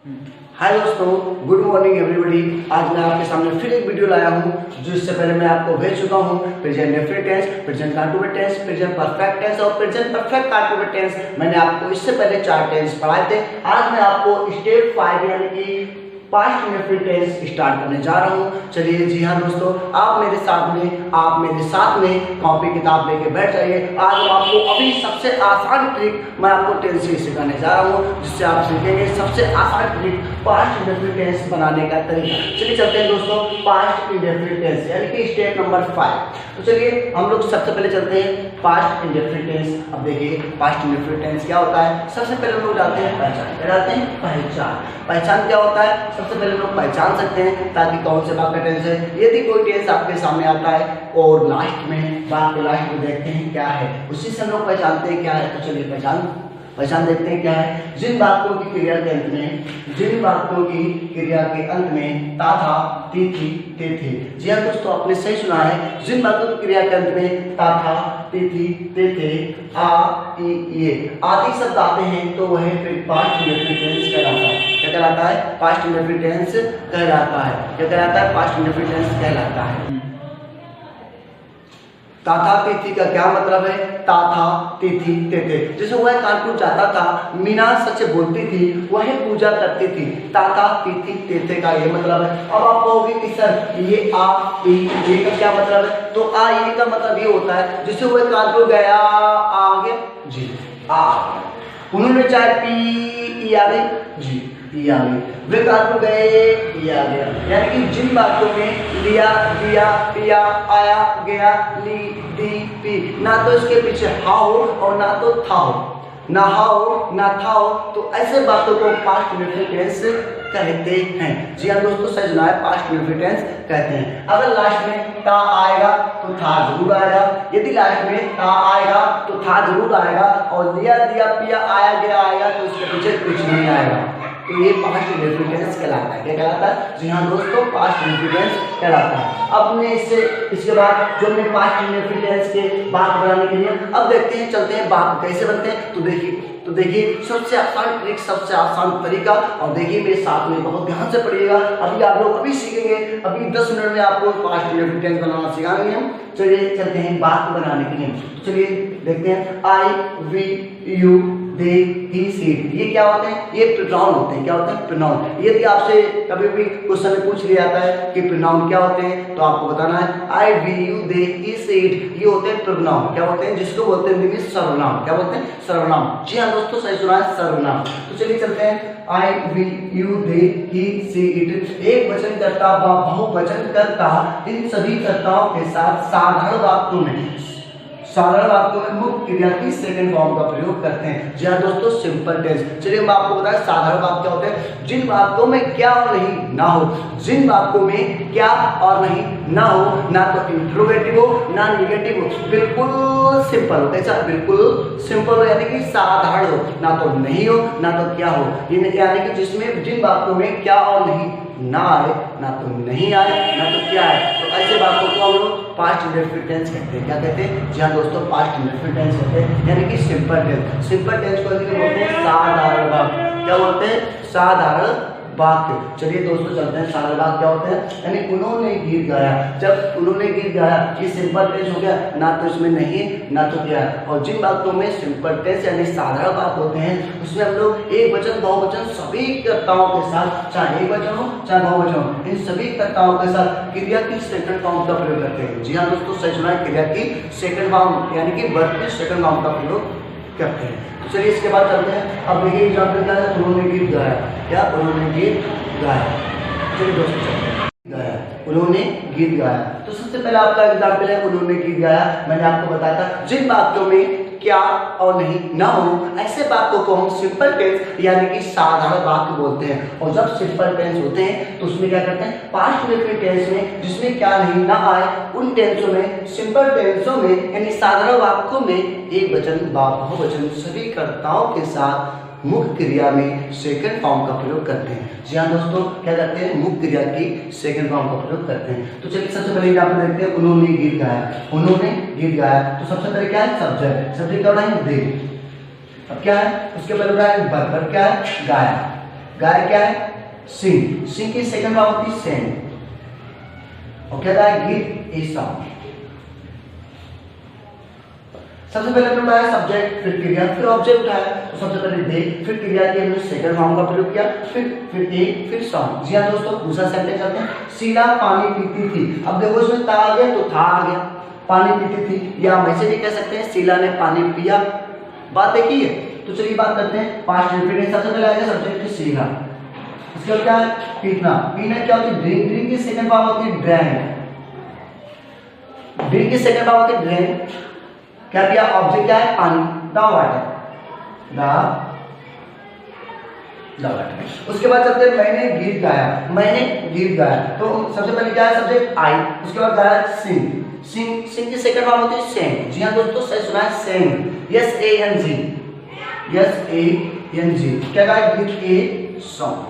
हाय दोस्तों, good morning everybody. आज मैं आपके सामने फिर एक वीडियो लाया हूँ जो इससे पहले मैं आपको भेज चुका हूँ। Present definite tense, present continuous tense, present perfect tense और प्रेजेंट परफेक्ट कंटीन्यूअस टेंस। मैंने आपको इससे पहले 4 टेंस पढ़ाए थे। आज मैं आपको स्टेप 5 यानी कि पास्ट इंडेफिनिट टेंस स्टार्ट करने जा रहा हूँ। चलिए, जी हाँ दोस्तों, आप मेरे साथ में कॉपी किताब लेके बैठ जाइए। आज मैं आपको अभी सबसे आसान ट्रिक मैं आपको टेंस ही सिखाने जा रहा हूँ, जिससे आप सीखेंगे सबसे आसान ट्रिक पास्ट इंडेफिनिट टेंस बनाने का तरीका। चलिए चलते हैं दोस्तों, पास्ट इंडेफिनिट टेंस यानी कि स्टेप नंबर 5। तो चलिए हम लोग सबसे पहले चलते हैं पास्ट इंडेफिनिट टेंस। अब देखिए पास्ट इंडेफिनिट टेंस क्या होता है। सबसे पहले हम लोग जाते हैं पहचान। क्या जाते हैं? पहचान क्या होता है? सबसे पहले लोग पहचान सकते हैं ताकि कौन से वाक्य टेंस है। यदि कोई टेंस आपके सामने आता है और लास्ट में वाक्य लास्ट में देखते हैं क्या है, उसी से हम लोग पहचानते हैं क्या है। तो चलिए पहचान देखते हैं क्या है। जिन वाक्यों की क्रिया के अंत में ता था ती थी ते थे। जी हाँ दोस्तों, आपने सही सुना है। जिन वाक्यों की क्रिया के अंत में ता था ती थी ते थे आ ई ये आदि शब्द आते हैं तो वह फिर पास्ट इंडेफिनिट टेंस कहलाता है। क्या कहलाता है? पास्ट इंडेफिनिट टेंस कहलाता है। क्या कहलाता है? पास्ट इंडेफिनिट टेंस कहलाता है। ताथा तिथि का क्या मतलब है? ताथा तिथि तेथे। जैसे वह कानपुर जाता था, मीना सच बोलती थी, वह पूजा करती थी। ताथा तिथि तेथे का ये मतलब है। अब आप कहोगे कि सर ये आ ई ये का क्या मतलब है? तो आ ये का मतलब ये होता है जैसे वह कानपुर गया आगे जी आ, उन्होंने चाय पी आ गई जी पी आ गई, वे कानपुर गए पी आ गया। यानी कि जिन बातों में लिया दिया पिया आया गया ली दी पी, ना तो इसके पीछे हा हो और ना तो था हो, ना हा हो ना था हो, तो ऐसे बातों को पास्ट इंडेफिनिट टेंस कहते हैं। जी हाँ दोस्तों, सही सुना है, पास्ट इंडेफिनिट टेंस कहते हैं। अगर लास्ट में ता आएगा तो था जरूर आएगा। यदि लास्ट में ता आएगा तो था जरूर आएगा, और लिया दिया पिया आया गया आएगा तो इसके पीछे कुछ नहीं आएगा। तो ये पास्ट इंडेफिनिट टेंस कहलाता है। क्या कहलाता है? जी हाँ दोस्तों, पास्ट इंडेफिनिट टेंस कहलाता है। अब मैं इसके बाद जो मैं पास्ट इंडेफिनिट टेंस के वाक्य बनाने के लिए अब देखते हैं, चलते हैं वाक्य कैसे बनते हैं। तो देखिए सबसे आसान ट्रिक, सबसे आसान तरीका। और देखिए मेरे साथ में बहुत ध्यान से पढ़िएगा। अभी आप लोग अभी सीखेंगे, अभी 10 मिनट में आपको पास्ट इंडेफिनिट टेंस बनाना सिखाएंगे हम। चलिए चलते हैं वाक्य बनाने के लिए। चलिए देखते हैं। I we you they he सी, ये क्या होते हैं? ये प्रोनाउन होते हैं। क्या होते हैं? प्रोनाउन। यदि आपसे कभी भी क्वेश्चन में पूछ लिया जाता है कि प्रोनाउन क्या होते हैं, तो आपको बताना है I we you they he she, ये होते हैं प्रोनाउन। क्या होते हैं? जिसको बोलते हैं हिंदी में सर्वनाम। क्या बोलते हैं? सर्वनाम। जी हाँ दोस्तों, सही सुना है, सर्वनाम। तो चलिए चलते हैं। I we you they he she it, एक वचन कर्ता व बहुवचन कर्ता, इन सभी कर्ताओं के साथ साधारण वाक्यों में मुख्य क्रिया की सेकंड फॉर्म का प्रयोग करते हैं। जी हाँ दोस्तों, सिंपल टेंस। चलिए मैं आपको बताएं साधारण वाक्य होते हैं जिन वाक्यों में क्या और नहीं ना हो। जिन वाक्यों में क्या और नहीं ना हो, ना तो इंट्रोगेटिव हो ना निगेटिव हो, बिल्कुल सिंपल हो। कैसा? बिल्कुल सिंपल हो, यानी कि साधारण हो, ना तो नहीं हो ना तो क्या हो। यानी कि जिसमें जिन वाक्यों में क्या और नहीं ना आए, ना तो नहीं आए ना तो क्या है, तो ऐसे वाक्यों को हम लोग पास्ट इंडेफिनिट टेंस कहते हैं। क्या कहते हैं? जी हाँ दोस्तों, पास्ट इंडेफिनिट टेंस कहते हैं, यानी कि सिंपल टेंस। सिंपल टेंस को बोलते हैं साधारण वाक्य। क्या बोलते हैं? साधारण वाक्य। चलिए दोस्तों चलते हैं, साधारण वाक्य क्या होते हैं? यानी उन्होंने गीत गाया। जब उन्होंने गीत गाया, ये सिंपल टेंस हो गया, ना तो इसमें नहीं ना तो क्या है। और जिन वाक्यों में सिंपल टेंस यानी साधारण वाक्य होते हैं, उसमें हम लोग एक वचन बहुवचन सभी कर्ताओं के साथ, चाहे एक वचन हो चाहे बहुवचन हो, इन सभी कर्ताओं के साथ क्रिया की सेकंड फॉर्म का प्रयोग करते हैं। जी हाँ दोस्तों, सही सुना है, क्रिया की सेकंड फॉर्म यानी कि वर्ब की सेकंड फॉर्म का प्रयोग करते हैं। तो चलिए इसके बाद चलते हैं। अब देखिए एग्जाम्पल क्या है? उन्होंने गीत गाया। क्या? उन्होंने गीत गाया। चलिए दोस्तों, गाया, उन्होंने गीत गाया। तो सबसे पहले आपका एग्जाम्पल है उन्होंने गीत गाया। मैंने आपको बताया था जिन वाक्यों में क्या और नहीं ना हो, ऐसे वाक्यों को हम सिंपल टेंस यानी कि साधारण वाक्य बोलते हैं। और जब सिंपल टेंस होते हैं तो उसमें क्या करते हैं? पास्ट इंडेफिनिट टेंस में जिसमें क्या नहीं ना आए, उन टेंसों में, सिंपल टेंसों में यानी साधारण वाक्यों में एक वचन बहुवचन सभी कर्ताओं के साथ मुख्य क्रिया में सेकंड फॉर्म का प्रयोग करते हैं। जी हाँ दोस्तों, क्या करते हैं? मुख्य क्रिया की सेकंड फॉर्म का प्रयोग करते हैं। तो चलिए सबसे पहले यहाँ पे देखते हैं उन्होंने गीत गाया। उन्होंने गीत गाया, तो सबसे पहले क्या है? सब्जेक्ट। सब्जेक्ट क्या है? दे। अब क्या है? उसके पहले क्या है? वर्ब क्या है? गाया। गाय क्या है? सिंग। सिंग की सेकंड फॉर्म होती है सेंग। और क्या गाय? Give a sound. सबसे पहले हमने उठाया सब्जेक्ट, फिर क्रिया, फिर ऑब्जेक्ट उठाया। तो सबसे पहले दे, फिर क्रिया की हमने सेकंड फॉर्म का प्रयोग किया, फिर ए, फिर साउंड। जी हाँ दोस्तों, दूसरा सेंटेंस चलते हैं। शीला पानी पीती थी। अब देखो इसमें ता आ गया तो था आ गया। पानी पीती थी, या हम ऐसे भी कह सकते हैं शीला ने पानी पिया। बात एक ही है। तो चलिए बात करते हैं पास्ट इंफिनिट। सबसे पहले आएगा सब्जेक्ट शीला। इसका क्या है? पीना। पीना क्या होती है? ड्रिंक। ड्रिंक की सेकंड फॉर्म होती है ड्रैंक। ड्रिंक की सेकंड फॉर्म होती है ड्रैंक। क्या पिया? ऑब्जेक्ट क्या है? पानी। The water. The water. उसके बाद चलते हैं मैंने गीत गाया। मैंने गीत गाया। तो सबसे पहले क्या है? Subject I. उसके बाद गाया सिंग। सिंग, सिंग की सेकंड फॉर्म होती है सेंग। जी हाँ दोस्तों, सही सुना है, Seng. Yes A N G, yes A N G. क्या गाया? गीत ए सॉन्ग।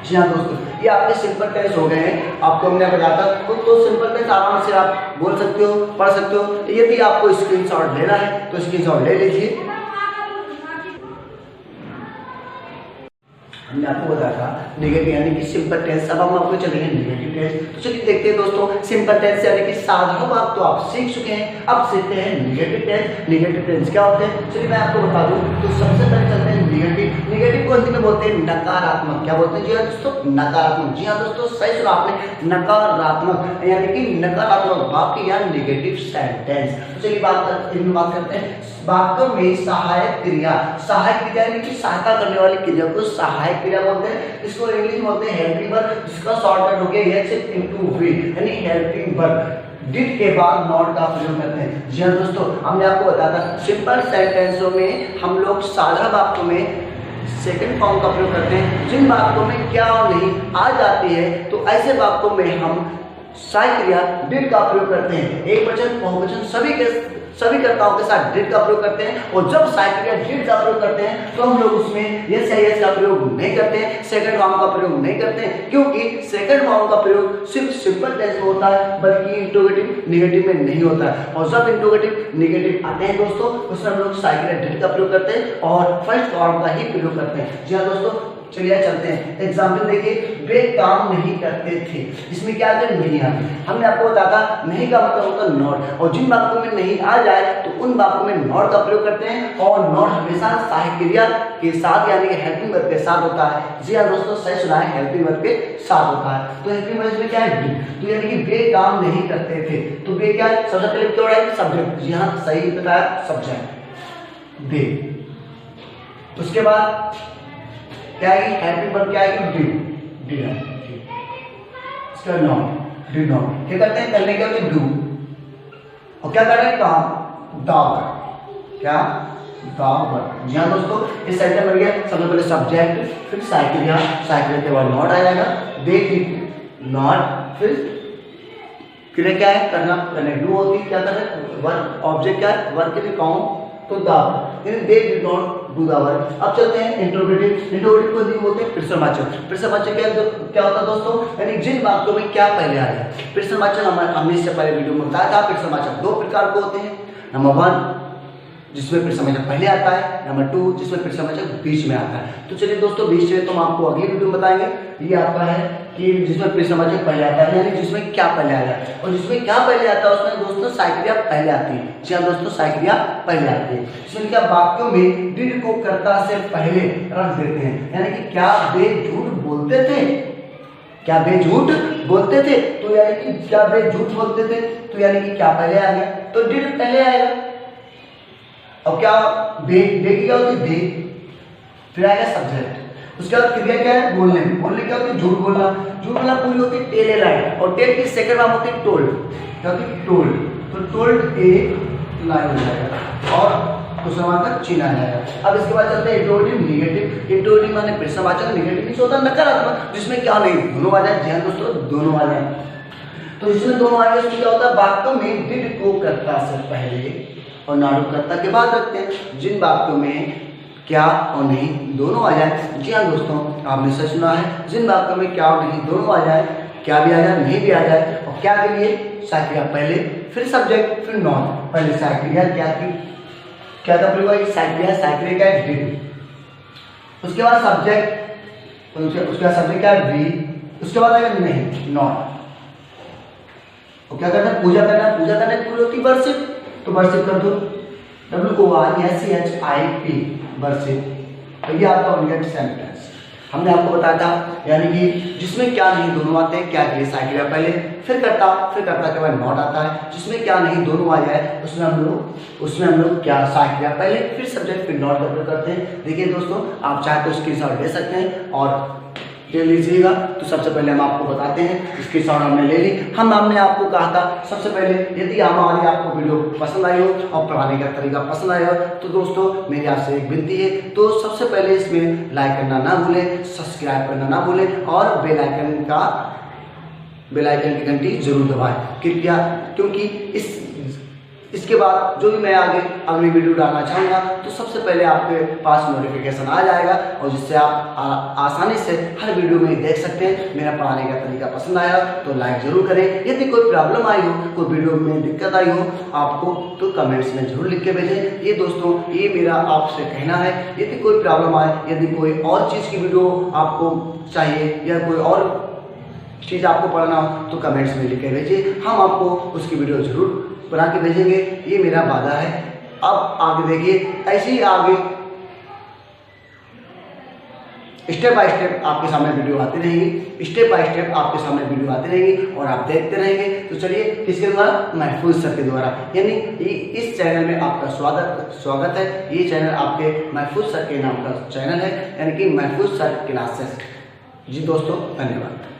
जी हाँ दोस्तों, ये आपके सिंपल टेस्ट हो गए हैं। आपको हमने बताया था तो सिंपल टेस्ट आराम से आप बोल सकते हो, पढ़ सकते हो। यदि आपको स्क्रीनशॉट लेना है तो स्क्रीनशॉट ले लीजिए। हमने आपको बताया था नेगेटिव यानी कि सिंपल टेंस। अब हम आपको चलेंगे नेगेटिव टेंस। तो चलिए देखते हैं दोस्तों, सिंपल टेंस यानी कि साधारण वाक्य तो आप सीख चुके हैं। अब सीखते हैं नेगेटिव टेंस। नेगेटिव टेंस क्या होते हैं? चलिए मैं आपको बता दूं। तो सबसे पहले चलते हैं नेगेटिव। नेगेटिव को हिंदी में बोलते हैं नकारात्मक। क्या बोलते हैं? जी हाँ दोस्तों, नकारात्मक। जी हाँ दोस्तों, सही सुना आपने, नकारात्मक यानी कि नकारात्मक वाक्य या नेगेटिव सेंटेंस। तो चलिए बात करते हैं वाक्यों में सहायक क्रिया। सहायक क्रिया यानी कि सहायता करने वाली क्रिया को सहायक क्रिया बोलते हैं। इसको इंग्लिश में बोलते हैं हेल्पिंग वर्ब, जिसका शॉर्टकट हो गया एच इनटू वी यानी हेल्पिंग वर्ब। डिड के बाद नॉट का प्रयोग करते हैं। जी हाँ दोस्तों, हमने आपको बताया था सिंपल सेंटेंसों में हम लोग साधारण वाक्यों में सेकंड फॉर्म का प्रयोग करते हैं। जिन वाक्यों में क्या और नहीं आ जाती है तो ऐसे वाक्यों में हम सहायक क्रिया डिड का प्रयोग करते हैं। एक वचन, बहुवचन सभी कर्ताओं के साथ डिड का प्रयोग करते हैं। और जब सहायक क्रिया डिड का प्रयोग करते हैं तो हम लोग उसमें यस या यस का प्रयोग नहीं करते हैं, सेकंड फॉर्म का प्रयोग नहीं करते हैं, क्योंकि सेकंड फॉर्म का प्रयोग सिर्फ सिंपल टेंस में होता है, बल्कि इंट्रोगेटिव नेगेटिव में नहीं होता है। और जब इंट्रोगेटिव नेगेटिव आते हैं दोस्तों, उसमें हम लोग सहायक क्रिया डिड का प्रयोग करते हैं और फर्स्ट फॉर्म का ही प्रयोग करते हैं। जी हाँ दोस्तों, चलिए चलते हैं। एग्जाम्पल देखिए, वे काम नहीं करते थे। इसमें क्या कर नहीं आती। हमने आपको बताया था नहीं का मतलब होता है नॉट। और जिन वाक्यों में नहीं आ जाए तो उन वाक्यों में नॉट का प्रयोग करते हैं। और नॉट हमेशा सहायक क्रिया के साथ यानी कि हेल्पिंग वर्ब के साथ होता है। जी हाँ दोस्तों, सही सुना है, हेल्पिंग वर्ब के साथ होता है। तो हेल्पिंग वर्ब में क्या है? डिड। तो यानी कि वे काम नहीं करते थे। तो वे क्या है? सबसे पहले क्या है? सब्जेक्ट। जी हाँ, सही बताया, सब्जेक्ट वे। उसके बाद क्या है? हेल्पिंग वर्ब क्या है? डिड। डिड है इसका नॉट, डिड नॉट। क्या करते हैं? करने के लिए डू। और क्या कर रहे हैं? काम, द। क्या? The verb. जी हाँ दोस्तों, इस सेंटेंस बन गया। सबसे पहले सब्जेक्ट, फिर सहायक क्रिया, सहायक क्रिया के बाद नॉट आ जाएगा। दे डिड नॉट, फिर क्रिया क्या है? करना, करने डू होती है। क्या कर रहे हैं? वर्ब। ऑब्जेक्ट क्या है? वर्ब के लिए काउंट, तो the. They did not do the work. अब चलते हैं इंट्रोगेटिव। इंट्रोगेटिव को बोलते हैं प्रश्नवाचक। प्रश्नवाचक क्या होता है दोस्तों? यानी जिन वाक्यों में क्या पहले आया। प्रश्नवाचक हमने इससे पहले वीडियो में बताया था। प्रश्नवाचक दो प्रकार के होते हैं। नंबर 1 जिसमें प्रश्नवाचक पहले आता है, नंबर 2 जिसमें प्रश्नवाचक बीच में आता है। तो चलिए दोस्तों, बीच में तो हम आपको अगली वीडियो में बताएंगे। ये आपका है कि जिसमें प्रश्नवाचक पहले आता है यानी जिसमें क्या पहले आया, और जिसमें क्या पहले आता है उसमें दोस्तों सहायक क्रिया पहले आती है। जी हाँ दोस्तों, सहायक क्रिया पहले आती है। इसमें क्या वाक्यों में डिड को कर्ता से पहले रख देते हैं। यानी कि क्या वे झूठ बोलते थे? क्या वे झूठ बोलते थे? तो यानी कि क्या वे झूठ बोलते थे, तो यानी कि क्या पहले आ गया, तो डिड पहले आएगा। और क्या दे की क्या होती है? दे, फिर आएगा सब्जेक्ट। उसके बाद क्रिया क्या है? बोलने। बोलने क्या होती है? झूठ बोलना। झूठ बोलना पूरी होती है टेल ए लाइन, और टेल की सेकंड फॉर्म होती है टोल्ड। क्या होती है? टोल्ड। तो टोल्ड ए लाइन हो जाएगा और दूसरा मतलब चिन्ह आ जाएगा। अब इसके बाद चलते हैं इंट्रोगेटिव नेगेटिव। इंट्रोगेटिव माने प्रश्नवाचक, नेगेटिव मींस होता है नकारात्मक, जिसमें क्या नहीं, दोनों आ जाए। जी हाँ दोस्तों, दोनों आ जाए। तो जिसमें दोनों आ जाए उसमें क्या होता है? वाक्यों में डिड को कर्ता से पहले और नाडु कर्ता के बाद रखते हैं। जिन वाक्यों में क्या और नहीं दोनों आ जाए। जी हाँ दोस्तों, आपने सच सुना है। जिन वाक्यों में क्या और नहीं दोनों आ जाए, क्या भी आ जाए नहीं भी आ जाए, और क्या के लिए सहायक क्रिया पहले, फिर सब्जेक्ट, फिर नॉन। पहले सहायक क्रिया क्या का प्रयोग है? सहायक क्रिया क्या है? डिड। उसके बाद सब्जेक्ट, उसके बाद सब्जेक्ट क्या है? वी। उसके बाद अगर नहीं नॉट, तो क्या करना है? पूजा करना है। पूजा करने की पूरी होती है वर्शिप, तो वर्शिप कर दो WORSHIP वर्शिप। तो ये आपका बन गया सेंटेंस। हमने आपको बताया था यानी कि जिसमें क्या नहीं दोनों आते हैं, क्या किए साइक्रिया पहले, फिर करता के बाद नॉट आता है। जिसमें क्या नहीं दोनों आ जाए उसमें हम लोग क्या साइक्रिया पहले फिर सब्जेक्ट फिर नॉट का प्रयोग करते हैं। देखिए दोस्तों, आप चाहे तो स्क्रीनशॉट ले सकते हैं और ले लीजिएगा। तो सबसे पहले हम आपको बताते हैं, स्क्रीनशॉट हमने ले ली। हमने आपको कहा था सबसे पहले यदि हमारी आपको वीडियो पसंद आई हो और पढ़ाने का तरीका पसंद आया हो तो दोस्तों मेरी आपसे एक विनती है, तो सबसे पहले इसमें लाइक करना ना भूलें, सब्सक्राइब करना ना भूलें और बेल आइकन की घंटी जरूर दबाएं कृपया, क्योंकि इसके बाद जो भी मैं आगे अगली वीडियो डालना चाहूँगा तो सबसे पहले आपके पास नोटिफिकेशन आ जाएगा और जिससे आप आसानी से हर वीडियो में देख सकते हैं। मेरा पढ़ाने का तरीका पसंद आया तो लाइक जरूर करें। यदि कोई प्रॉब्लम आई हो, कोई वीडियो में दिक्कत आई हो आपको, तो कमेंट्स में जरूर लिख के भेजें। ये दोस्तों ये मेरा आपसे कहना है, यदि कोई प्रॉब्लम आए, यदि कोई और चीज़ की वीडियो आपको चाहिए या कोई और चीज़ आपको पढ़ना हो तो कमेंट्स में लिख के भेजिए, हम आपको उसकी वीडियो जरूर बना के भेजेंगे, ये मेरा वादा है। अब आगे देखिए, ऐसे ही आगे स्टेप बाय स्टेप आपके सामने वीडियो आती रहेंगी, स्टेप बाय स्टेप आपके सामने वीडियो आती रहेंगी और आप देखते रहेंगे। तो चलिए किसके द्वारा? महफूज सर के द्वारा, यानी इस चैनल में आपका स्वागत है। ये चैनल आपके महफूज सर के नाम का चैनल है, यानी कि महफूज सर क्लासेस। जी दोस्तों धन्यवाद।